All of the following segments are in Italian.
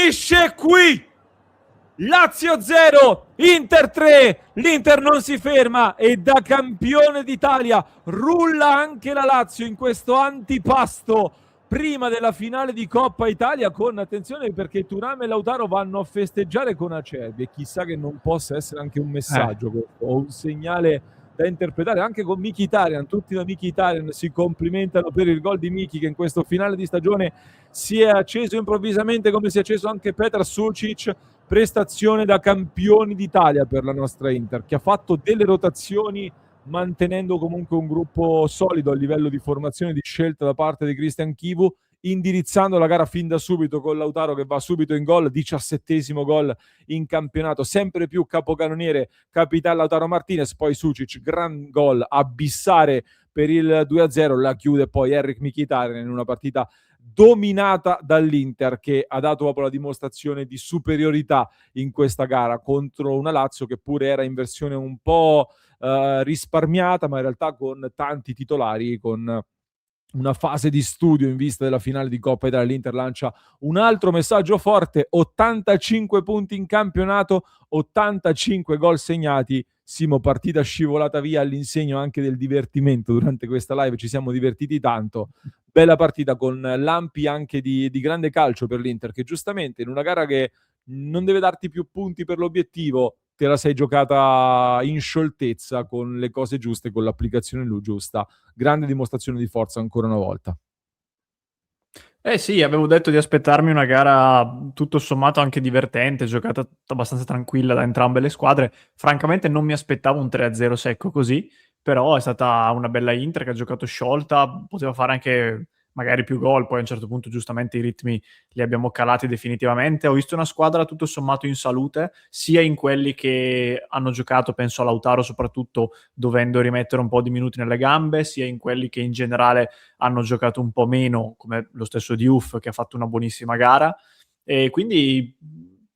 finisce qui. Lazio 0, Inter 3, l'Inter non si ferma e da campione d'Italia rulla anche la Lazio in questo antipasto prima della finale di Coppa Italia, con attenzione perché Thuram e Lautaro vanno a festeggiare con Acerbi e chissà che non possa essere anche un messaggio o un segnale da interpretare anche con Mkhitaryan. Tutti da Mkhitaryan si complimentano per il gol di Miki, che in questo finale di stagione si è acceso improvvisamente come si è acceso anche Petar Sucic. Prestazione da campioni d'Italia per la nostra Inter, che ha fatto delle rotazioni mantenendo comunque un gruppo solido a livello di formazione, di scelta da parte di Christian Chivu, indirizzando la gara fin da subito con Lautaro che va subito in gol, 17° gol in campionato, sempre più capocannoniere capitano Lautaro Martinez, poi Sucic, gran gol, abissare per il 2-0, la chiude poi Henrikh Mkhitaryan in una partita dominata dall'Inter, che ha dato proprio la dimostrazione di superiorità in questa gara contro una Lazio che pure era in versione un po' risparmiata, ma in realtà con tanti titolari, con una fase di studio in vista della finale di Coppa Italia. L'Inter lancia un altro messaggio forte: 85 punti in campionato, 85 gol segnati. Simo, partita scivolata via all'insegno anche del divertimento. Durante questa live ci siamo divertiti tanto. Bella partita con lampi anche di grande calcio per l'Inter, che giustamente in una gara che non deve darti più punti per l'obiettivo, te la sei giocata in scioltezza, con le cose giuste, con l'applicazione giusta. Grande dimostrazione di forza ancora una volta. Sì, avevo detto di aspettarmi una gara tutto sommato anche divertente, giocata abbastanza tranquilla da entrambe le squadre. Francamente non mi aspettavo un 3-0 secco così, però è stata una bella Inter che ha giocato sciolta, poteva fare anche magari più gol, poi a un certo punto giustamente i ritmi li abbiamo calati definitivamente. Ho visto una squadra tutto sommato in salute, sia in quelli che hanno giocato, penso a Lautaro soprattutto, dovendo rimettere un po' di minuti nelle gambe, sia in quelli che in generale hanno giocato un po' meno, come lo stesso Diouf che ha fatto una buonissima gara. E quindi,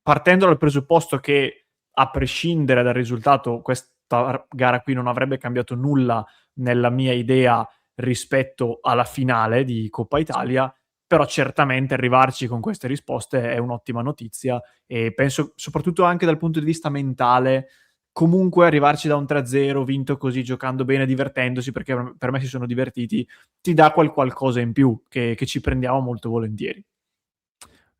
partendo dal presupposto che a prescindere dal risultato questa gara qui non avrebbe cambiato nulla nella mia idea rispetto alla finale di Coppa Italia, però certamente arrivarci con queste risposte è un'ottima notizia, e penso soprattutto anche dal punto di vista mentale, comunque arrivarci da un 3-0 vinto così, giocando bene, divertendosi, perché per me si sono divertiti, ti dà qualcosa in più che ci prendiamo molto volentieri.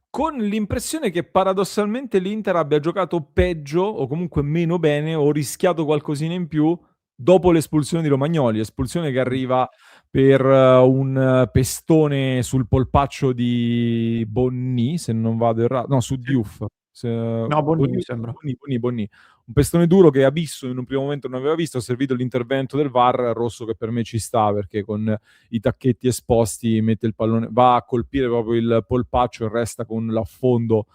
Con l'impressione che paradossalmente l'Inter abbia giocato peggio o comunque meno bene o rischiato qualcosina in più dopo l'espulsione di Romagnoli, espulsione che arriva per un pestone sul polpaccio di Bonni, se non vado errato, no, su Diouf. No, Bonni mi sembra. Bonni. Un pestone duro che Abisso in un primo momento non aveva visto, ha servito l'intervento del VAR, rosso che per me ci sta, perché con i tacchetti esposti mette il pallone, va a colpire proprio il polpaccio e resta con l'affondo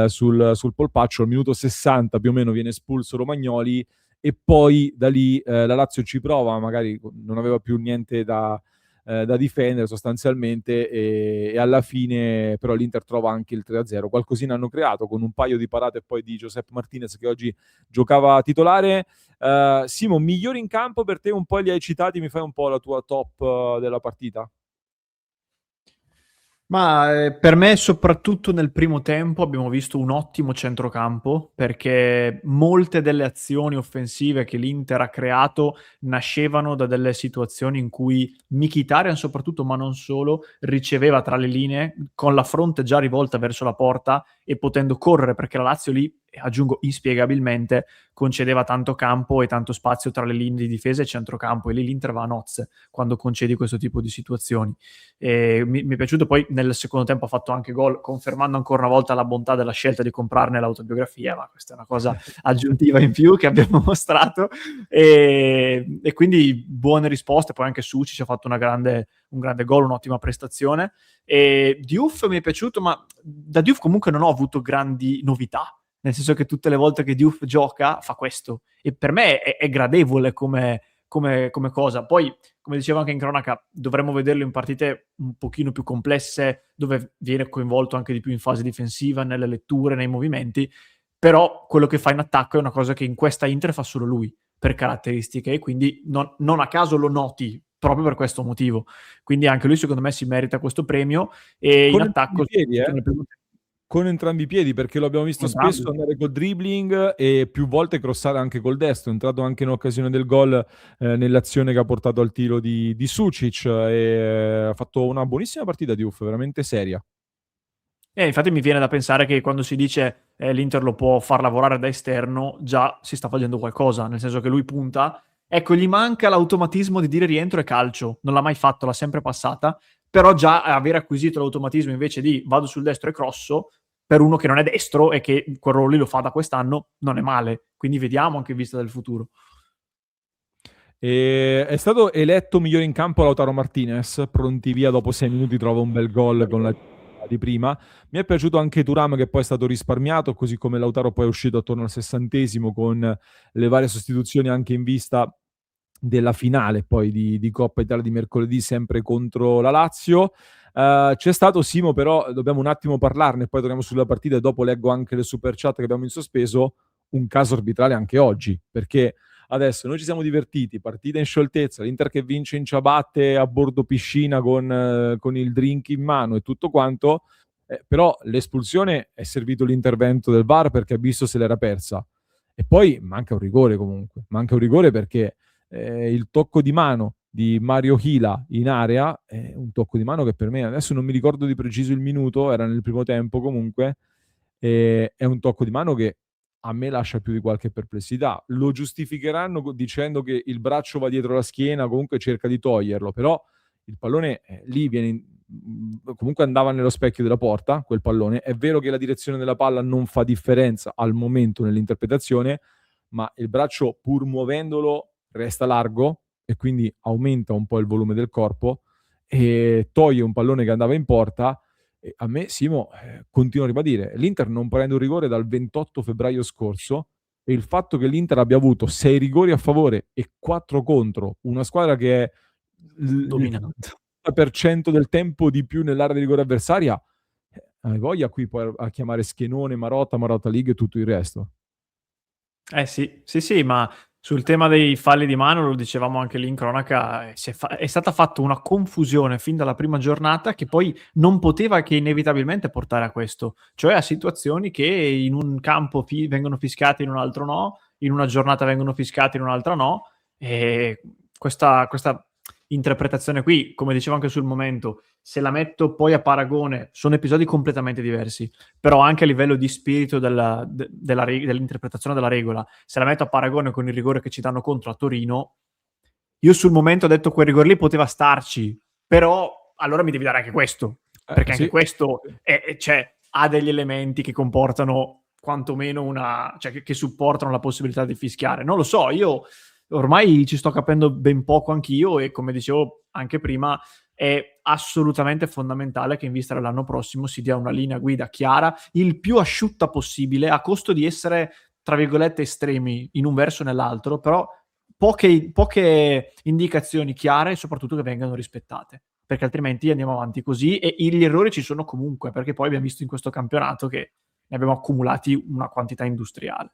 sul polpaccio. Al minuto 60 più o meno viene espulso Romagnoli e poi da lì la Lazio ci prova, magari non aveva più niente da difendere sostanzialmente, e alla fine però l'Inter trova anche il 3-0. Qualcosina hanno creato con un paio di parate poi di Josep Martinez, che oggi giocava titolare. Simo, migliori in campo per te? Un po' li hai citati, mi fai un po' la tua top della partita? Ma per me, soprattutto nel primo tempo, abbiamo visto un ottimo centrocampo, perché molte delle azioni offensive che l'Inter ha creato nascevano da delle situazioni in cui Mkhitaryan soprattutto, ma non solo, riceveva tra le linee con la fronte già rivolta verso la porta e potendo correre, perché la Lazio lì, aggiungo inspiegabilmente, concedeva tanto campo e tanto spazio tra le linee di difesa e centrocampo, e lì l'Inter va a nozze quando concedi questo tipo di situazioni. E mi è piaciuto. Poi nel secondo tempo ha fatto anche gol, confermando ancora una volta la bontà della scelta di comprarne l'autobiografia, ma questa è una cosa aggiuntiva in più che abbiamo mostrato, e quindi buone risposte. Poi anche Sucic ha fatto un grande gol, un'ottima prestazione. E Diouf mi è piaciuto, ma da Diouf comunque non ho avuto grandi novità, nel senso che tutte le volte che Diouf gioca fa questo, e per me è gradevole come cosa. Poi, come dicevo anche in cronaca, dovremmo vederlo in partite un pochino più complesse, dove viene coinvolto anche di più in fase difensiva, nelle letture, nei movimenti, però quello che fa in attacco è una cosa che in questa Inter fa solo lui, per caratteristiche, e quindi non a caso lo noti proprio per questo motivo. Quindi anche lui secondo me si merita questo premio, e Con in attacco piedi, Con entrambi i piedi, perché lo abbiamo visto Entrambi. spesso andare col dribbling e più volte crossare anche col destro. È entrato anche in occasione del gol nell'azione che ha portato al tiro di Sucic e ha fatto una buonissima partita di Uff, veramente seria. Infatti mi viene da pensare che quando si dice l'Inter lo può far lavorare da esterno, già si sta facendo qualcosa, nel senso che lui punta. Ecco, gli manca l'automatismo di dire rientro e calcio. Non l'ha mai fatto, l'ha sempre passata. Però già aver acquisito l'automatismo invece di vado sul destro e crosso, per uno che non è destro e che quel ruolo lì lo fa da quest'anno, non è male. Quindi vediamo anche in vista del futuro. E è stato eletto migliore in campo Lautaro Martinez, pronti via dopo 6 minuti trova un bel gol con la di prima. Mi è piaciuto anche Thuram che poi è stato risparmiato, così come Lautaro poi è uscito attorno al 60° con le varie sostituzioni anche in vista della finale poi di Coppa Italia di mercoledì sempre contro la Lazio. C'è stato Simo, però dobbiamo un attimo parlarne, poi torniamo sulla partita e dopo leggo anche le super chat che abbiamo in sospeso, un caso arbitrale anche oggi, perché adesso noi ci siamo divertiti, partita in scioltezza, l'Inter che vince in ciabatte a bordo piscina con il drink in mano e tutto quanto, però l'espulsione è servito l'intervento del VAR perché ha visto se l'era persa. E poi manca un rigore comunque, manca un rigore perché il tocco di mano di Mario Hila in area è un tocco di mano che per me, adesso non mi ricordo di preciso il minuto, era nel primo tempo comunque, è un tocco di mano che a me lascia più di qualche perplessità. Lo giustificheranno dicendo che il braccio va dietro la schiena, comunque cerca di toglierlo, però il pallone lì comunque andava nello specchio della porta, quel pallone. È vero che la direzione della palla non fa differenza al momento nell'interpretazione, ma il braccio pur muovendolo resta largo e quindi aumenta un po' il volume del corpo e toglie un pallone che andava in porta. E a me, Simo, continuo a ribadire, l'Inter non prende un rigore dal 28 febbraio scorso e il fatto che l'Inter abbia avuto 6 rigori a favore e 4 contro, una squadra che è il Dominante. 30% del tempo di più nell'area di rigore avversaria, hai voglia qui poi a chiamare Schenone, Marotta League e tutto il resto. Sì, ma sul tema dei falli di mano, lo dicevamo anche lì in cronaca, è stata fatta una confusione fin dalla prima giornata che poi non poteva che inevitabilmente portare a questo, cioè a situazioni che in un campo vengono fischiate, in un altro no, in una giornata vengono fischiate, in un'altra no, e questa interpretazione qui, come dicevo anche sul momento, se la metto poi a paragone, sono episodi completamente diversi, però anche a livello di spirito dell'interpretazione della regola, se la metto a paragone con il rigore che ci danno contro a Torino, io sul momento ho detto quel rigore lì poteva starci, però allora mi devi dare anche questo, perché anche Sì. questo ha degli elementi che comportano quantomeno che supportano la possibilità di fischiare. Non lo so, io ormai ci sto capendo ben poco anch'io e come dicevo anche prima è assolutamente fondamentale che in vista dell'anno prossimo si dia una linea guida chiara, il più asciutta possibile, a costo di essere, tra virgolette, estremi in un verso o nell'altro, però poche indicazioni chiare e soprattutto che vengano rispettate, perché altrimenti andiamo avanti così e gli errori ci sono comunque, perché poi abbiamo visto in questo campionato che ne abbiamo accumulati una quantità industriale.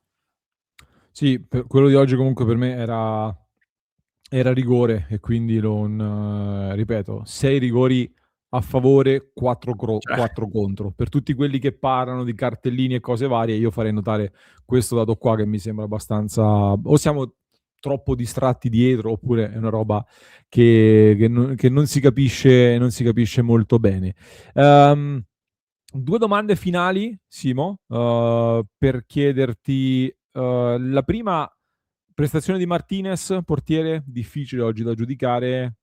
Sì, quello di oggi comunque per me era rigore e quindi ripeto, 6 rigori a favore, 4 contro. Per tutti quelli che parlano di cartellini e cose varie, io farei notare questo dato qua che mi sembra abbastanza... O siamo troppo distratti dietro oppure è una roba che non si capisce molto bene. Due domande finali, Simo, per chiederti la prima prestazione di Martinez, portiere, difficile oggi da giudicare.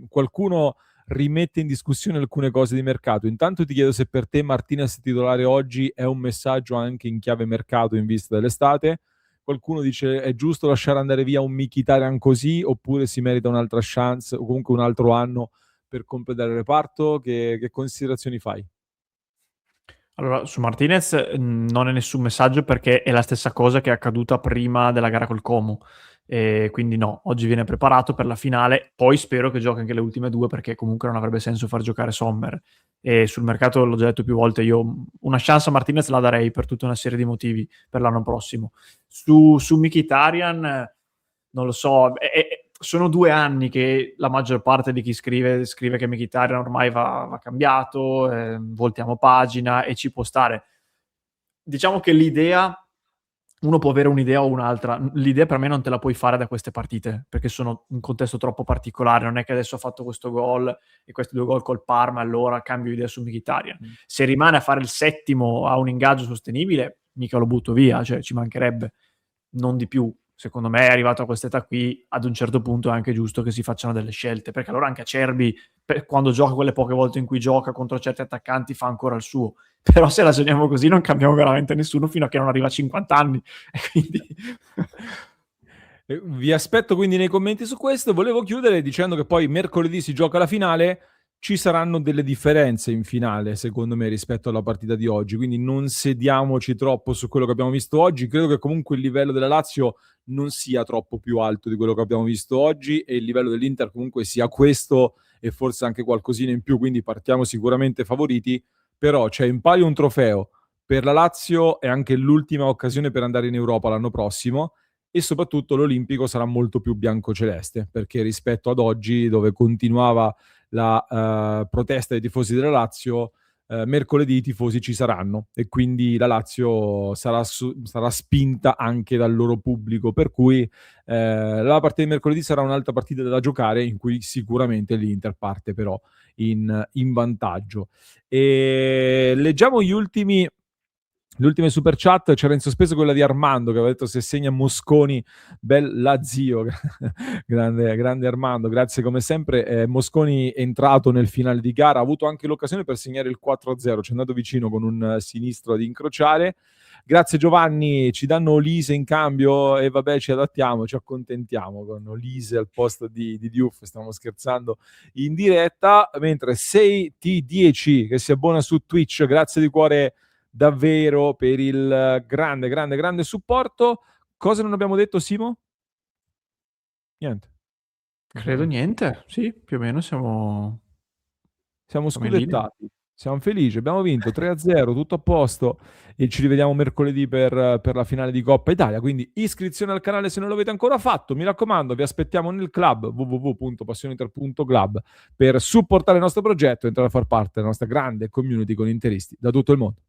Qualcuno rimette in discussione alcune cose di mercato. Intanto ti chiedo se per te Martinez titolare oggi è un messaggio anche in chiave mercato in vista dell'estate. Qualcuno dice è giusto lasciare andare via un Mkhitaryan così oppure si merita un'altra chance o comunque un altro anno per completare il reparto. Che considerazioni fai? Allora, su Martinez non è nessun messaggio perché è la stessa cosa che è accaduta prima della gara col Como. Quindi no, oggi viene preparato per la finale, poi spero che giochi anche le ultime due perché comunque non avrebbe senso far giocare Sommer. E sul mercato, l'ho già detto più volte, io una chance a Martinez la darei per tutta una serie di motivi per l'anno prossimo. Su Mkhitaryan, non lo so, sono 2 anni che la maggior parte di chi scrive che Mkhitaryan ormai va cambiato, voltiamo pagina e ci può stare. Diciamo che l'idea, uno può avere un'idea o un'altra, l'idea per me non te la puoi fare da queste partite, perché sono un contesto troppo particolare, non è che adesso ha fatto questo gol e questi 2 gol col Parma, allora cambio idea su Mkhitaryan. Se rimane a fare il settimo, a un ingaggio sostenibile, mica lo butto via, cioè ci mancherebbe, non di più. Secondo me è arrivato a quest'età qui, ad un certo punto è anche giusto che si facciano delle scelte, perché allora anche Acerbi, quando gioca quelle poche volte in cui gioca contro certi attaccanti, fa ancora il suo. Però se la sogniamo così non cambiamo veramente nessuno fino a che non arriva a 50 anni. E quindi... Vi aspetto quindi nei commenti su questo. Volevo chiudere dicendo che poi mercoledì si gioca la finale. Ci saranno delle differenze in finale, secondo me, rispetto alla partita di oggi, quindi non sediamoci troppo su quello che abbiamo visto oggi. Credo che comunque il livello della Lazio non sia troppo più alto di quello che abbiamo visto oggi e il livello dell'Inter comunque sia questo e forse anche qualcosina in più, quindi partiamo sicuramente favoriti, però c'è in palio un trofeo per la Lazio, è anche l'ultima occasione per andare in Europa l'anno prossimo e soprattutto l'Olimpico sarà molto più biancoceleste, perché rispetto ad oggi dove continuava la protesta dei tifosi della Lazio, mercoledì i tifosi ci saranno e quindi la Lazio sarà spinta anche dal loro pubblico, per cui la partita di mercoledì sarà un'altra partita da giocare in cui sicuramente l'Inter parte però in vantaggio. E leggiamo le ultime super chat. C'era in sospeso quella di Armando che aveva detto se segna Mosconi bella zio. grande Armando, grazie come sempre. Mosconi è entrato nel finale di gara, ha avuto anche l'occasione per segnare il 4-0, ci è andato vicino con un sinistro ad incrociare. Grazie Giovanni, ci danno Olise in cambio e vabbè ci adattiamo, ci accontentiamo con Olise al posto di Diouf, stiamo scherzando in diretta, mentre 6T10 che si abbona su Twitch, grazie di cuore davvero per il grande supporto. Cosa non abbiamo detto, Simo? Niente. Credo niente, sì, più o meno siamo in linea. scudettati, siamo felici, abbiamo vinto 3-0, tutto a posto e ci rivediamo mercoledì per la finale di Coppa Italia, quindi iscrizione al canale se non l'avete ancora fatto, mi raccomando, vi aspettiamo nel club www.passioneinter.club per supportare il nostro progetto e entrare a far parte della nostra grande community con interisti da tutto il mondo.